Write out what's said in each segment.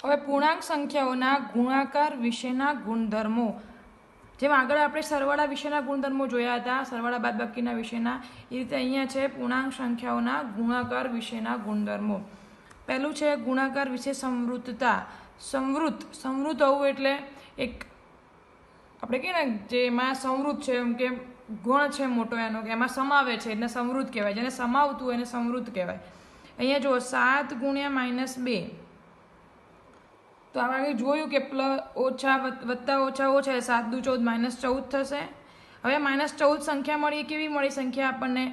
હવે પૂર્ણાંક સંખ્યાઓના ગુણાકાર વિશેના ગુણધર્મો, જેમ આગળ આપણે સરવાળા વિશેના ગુણધર્મો જોયા હતા, સરવાળા બાદબાકીના વિશેના, એ રીતે અહીંયા છે પૂર્ણાંક સંખ્યાઓના ગુણાકાર વિશેના ગુણધર્મો. પહેલું છે ગુણાકાર વિશે સંવૃતતા. સંવૃત હોવું એટલે એક આપણે કહીએ ને જેમાં સંવૃત છે, એમ કે ગુણ છે મોટો એનો, કે એમાં સમાવે છે એટલે સંવૃત કહેવાય. જેને સમાવતું હોય એને સંવૃત કહેવાય. અહીંયા જુઓ 7 ગુણ્યા -2, તો આપણે જોયું કે ઓછા વત્તા ઓછા ઓછા 7 દુ 14 -14 થશે. હવે -14 સંખ્યા મળી, કેવી મળી સંખ્યા આપણને?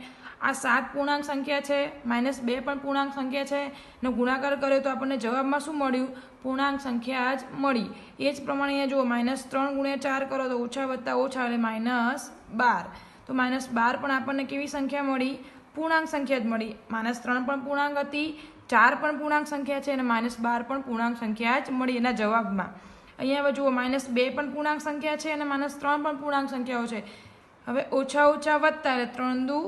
આ 7 પૂર્ણાંક સંખ્યા છે, -2 પણ પૂર્ણાંક સંખ્યા છે, ને ગુણાકાર કર્યો તો આપણને જવાબમાં શું મળ્યું? પૂર્ણાંક સંખ્યા જ મળી. એ જ પ્રમાણે અહીંયા જુઓ -3 ગુણ્યા 4 કરો તો ઓછા વત્તા ઓછા એટલે -12. તો -12 પણ આપણને કેવી સંખ્યા મળી? પૂર્ણાંક સંખ્યા જ મળી. -3 પણ પૂર્ણાંક હતી, 4 પણ પૂર્ણાંક સંખ્યા છે, અને -12 પણ પૂર્ણાંક સંખ્યા જ મળી એના જવાબમાં. અહીંયા હવે જુઓ -2 પણ પૂર્ણાંક સંખ્યા છે અને -3 પણ પૂર્ણાંક સંખ્યાઓ છે. હવે ઓછા ઓછા વત્તા એટલે 3 દુ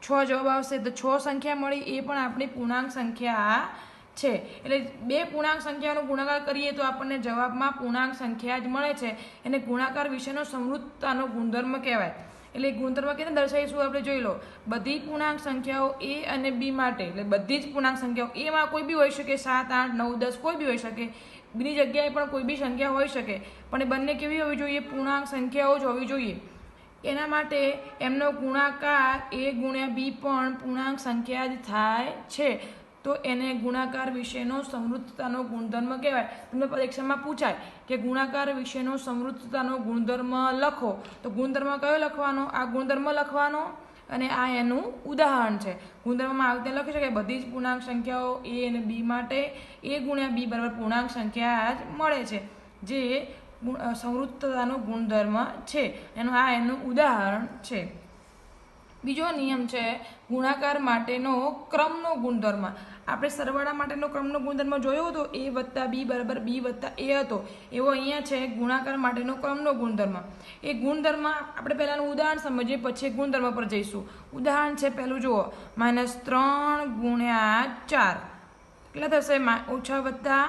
6 જવાબ આવશે, તો 6 સંખ્યા મળી, એ પણ આપણી પૂર્ણાંક સંખ્યા છે. એટલે બે પૂર્ણાંક સંખ્યાનો ગુણાકાર કરીએ તો આપણને જવાબમાં પૂર્ણાંક સંખ્યા જ મળે છે. એને ગુણાકાર વિશેનો સંવૃતતાનો ગુણધર્મ કહેવાય. એટલે ગુણધર્મ કેને દર્શાવીશું આપણે? જોઈ લો, બધી પૂર્ણાંક સંખ્યાઓ એ અને બી માટે, એટલે બધી જ પૂર્ણાંક સંખ્યાઓ, એમાં કોઈ બી હોઈ શકે, 7, 8, 9, 10 કોઈ બી હોઈ શકે, બીની જગ્યાએ પણ કોઈ બી સંખ્યા હોઈ શકે, પણ એ બંને કેવી હોવી જોઈએ? પૂર્ણાંક સંખ્યાઓ જ હોવી જોઈએ. એના માટે એમનો ગુણાકાર a ગુણ્યા b પણ પૂર્ણાંક સંખ્યા જ થાય છે. તો એને ગુણાકાર વિશેનો સંવૃતતાનો ગુણધર્મ કહેવાય. તમને પરીક્ષામાં પૂછાય કે ગુણાકાર વિશેનો સંવૃતતાનો ગુણધર્મ લખો, તો ગુણધર્મ કયો લખવાનો? આ ગુણધર્મ લખવાનો, અને આ એનું ઉદાહરણ છે. ગુણધર્મમાં આ રીતે લખી શકાય, બધી જ પૂર્ણાંક સંખ્યાઓ a અને b માટે a ગુણ્યા b બરાબર પૂર્ણાંક સંખ્યા જ મળે છે, જે સંવૃતતાનો ગુણધર્મ છે. એનું ઉદાહરણ છે. બીજો નિયમ છે ગુણાકાર માટેનો ક્રમનો ગુણધર્મ. આપણે સરવાળા માટેનો ક્રમનો ગુણધર્મ જોયો હતો, a વત્તા b બરાબર b વત્તા a હતો, એવો અહીંયા છે ગુણાકાર માટેનો ક્રમનો ગુણધર્મ. એ ગુણધર્મ આપણે પહેલાંનું ઉદાહરણ સમજીએ, પછી ગુણધર્મ પર જઈશું. ઉદાહરણ છે પહેલું જુઓ, -3 ગુણ્યા 4 કેટલા થશે? ઓછા વત્તા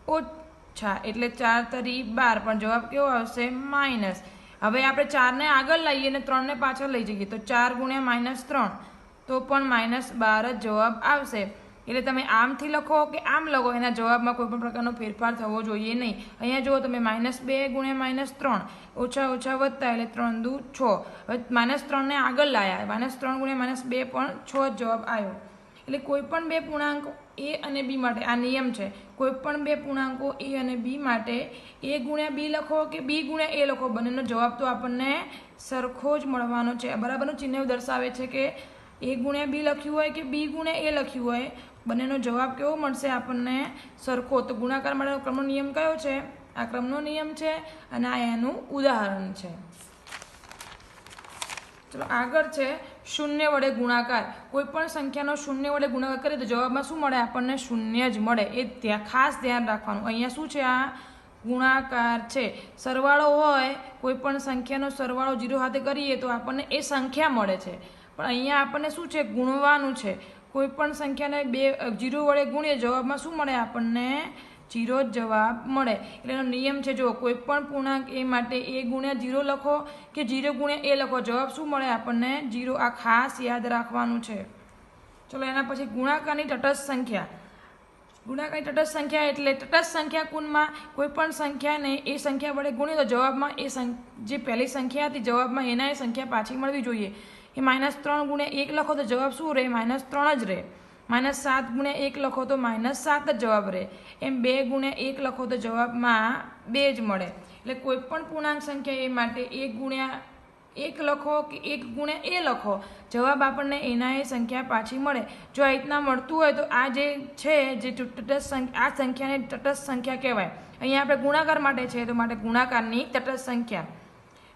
ઓછા એટલે 4 તરી 12, પણ જવાબ કેવો આવશે? માઇનસ. હવે આપણે 4 ને આગળ લઈએ અને 3 ને પાછળ લઈ જઈએ, તો 4 ગુણ્યા -3 તો પણ -12 જ જવાબ આવશે. એટલે તમે આમથી લખો કે આમ લખો, એના જવાબમાં કોઈ પણ પ્રકારનો ફેરફાર થવો જોઈએ નહીં. અહીંયા જુઓ તમે -2 ગુણ્યા -3 ઓછા ઓછા વત્તા એટલે 3 દુ 6. હવે -3 ને આગળ લાયા, -3 ગુણ્યા -2 પણ 6 જ જવાબ આવ્યો. એટલે કોઈ પણ બે પૂર્ણાંક a અને b માટે આ નિયમ છે. કોઈ પણ બે પૂર્ણાંકો a અને b માટે a ગુણ્યા b લખો કે b ગુણ્યા a લખો, બંનેનો જવાબ તો આપણને સરખો જ મળવાનો છે. બરાબરનું ચિહ્ન દર્શાવે છે કે a ગુણ્યા b લખ્યું હોય કે b ગુણ્યા a લખ્યું હોય, બંનેનો જવાબ કેવો મળશે આપણને? સરખો. તો ગુણાકાર માટેનો ક્રમનો નિયમ કયો છે? આ ક્રમનો નિયમ છે, અને આ એનું ઉદાહરણ છે. ચલો આગળ છે શૂન્ય વડે ગુણાકાર. કોઈ પણ સંખ્યાનો શૂન્ય વડે ગુણાકાર કરીએ તો જવાબમાં શું મળે? આપણને શૂન્ય જ મળે. એ ખાસ ધ્યાન રાખવાનું. અહીંયા શું છે? આ ગુણાકાર છે. સરવાળો હોય, કોઈ પણ સંખ્યાનો સરવાળો 0 સાથે કરીએ તો આપણને એ સંખ્યા મળે છે, પણ અહીંયા આપણને શું છે? ગુણવાનું છે. કોઈ પણ સંખ્યાને 0 વડે ગુણીએ, જવાબમાં શું મળે? આપણને 0 જ જવાબ મળે. એટલે એનો નિયમ છે, જો કોઈ પણ પૂર્ણાંક a માટે a ગુણ્યા 0 લખો કે 0 ગુણ્યા a લખો, જવાબ શું મળે? આપણને 0. આ ખાસ યાદ રાખવાનું છે. ચલો એના પછી ગુણાકારની તટસ્થ સંખ્યા. ગુણાકારની તટસ્થ સંખ્યા એટલે તટસ્થ સંખ્યા કુનમાં કોઈ પણ સંખ્યાને એ સંખ્યા વડે ગુણીએ તો જવાબમાં જે પહેલી સંખ્યા હતી જવાબમાં એના એ સંખ્યા પાછી મળવી જોઈએ. એ -3 ગુણ્યા 1 લખો તો જવાબ શું રહે? -3 જ રહે. -7 ગુણ્યા 1 લખો તો -7 જ જવાબ રહે. એમ 2 ગુણ્યા 1 લખો તો જવાબમાં 2 જ મળે. એટલે કોઈ પણ પૂર્ણાંક સંખ્યા એ માટે 1 ગુણ્યા 1 લખો કે 1 ગુણ્યા a લખો, જવાબ આપણને એના એ સંખ્યા પાછી મળે. જો આ રીતના મળતું હોય તો આ જે છે જે તટસ્થ સંખ્યા, આ સંખ્યાને તટસ્થ સંખ્યા કહેવાય. અહીંયા આપણે ગુણાકાર માટે છે, તો માટે ગુણાકારની તટસ્થ સંખ્યા.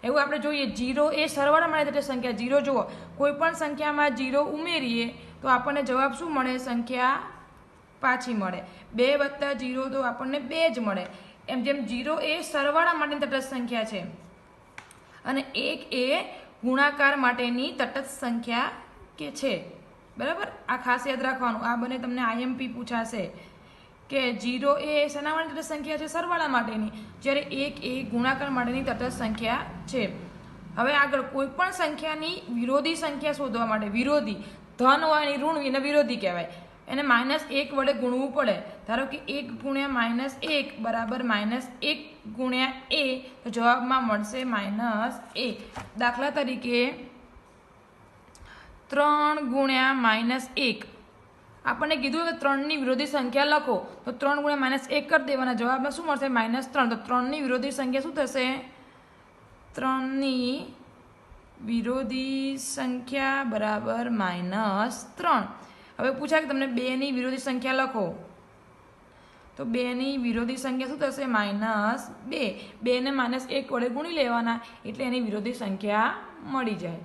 એવું આપણે જોઈએ 0 એ સરવાળા માટે તટસ્થ સંખ્યા. 0 જુઓ, કોઈ પણ સંખ્યામાં 0 ઉમેરીએ તો આપણને જવાબ શું મળે? સંખ્યા પાછી મળે. 2 વત્તા 0 તો આપણને 2 જ મળે. એમ જેમ 0 એ સરવાળા માટેની તટસ્થ સંખ્યા છે અને 1 એ ગુણાકાર માટેની તટસ્થ સંખ્યા કે છે. બરાબર? આ ખાસ યાદ રાખવાનું. આ બંને તમને IMP પૂછાશે કે 0 એ શેના માટેની તટસ્થ સંખ્યા છે? સરવાળા માટેની, જ્યારે 1 એ ગુણાકાર માટેની તટસ્થ સંખ્યા છે. હવે આગળ કોઈ પણ સંખ્યાની વિરોધી સંખ્યા શોધવા માટે, વિરોધી ધન હોય એની ઋણ એને વિરોધી કહેવાય, એને -1 વડે ગુણવું પડે. ધારો કે 1 ગુણ્યા -1 બરાબર -1 ગુણ્યા a, તો જવાબમાં મળશે -a. દાખલા તરીકે 3 ગુણ્યા -1, આપણને કીધું કે 3ની વિરોધી સંખ્યા લખો, તો 3 ગુણ્યા -1 કરી દેવાના, જવાબમાં શું મળશે? -3. તો 3ની વિરોધી સંખ્યા શું થશે? 3ની વિરોધી સંખ્યા બરાબર -3. હવે પૂછાય કે તમને 2ની વિરોધી સંખ્યા લખો, તો 2ની વિરોધી સંખ્યા શું થશે? -2. 2ને -1 વડે ગુણી લેવાના એટલે એની વિરોધી સંખ્યા મળી જાય.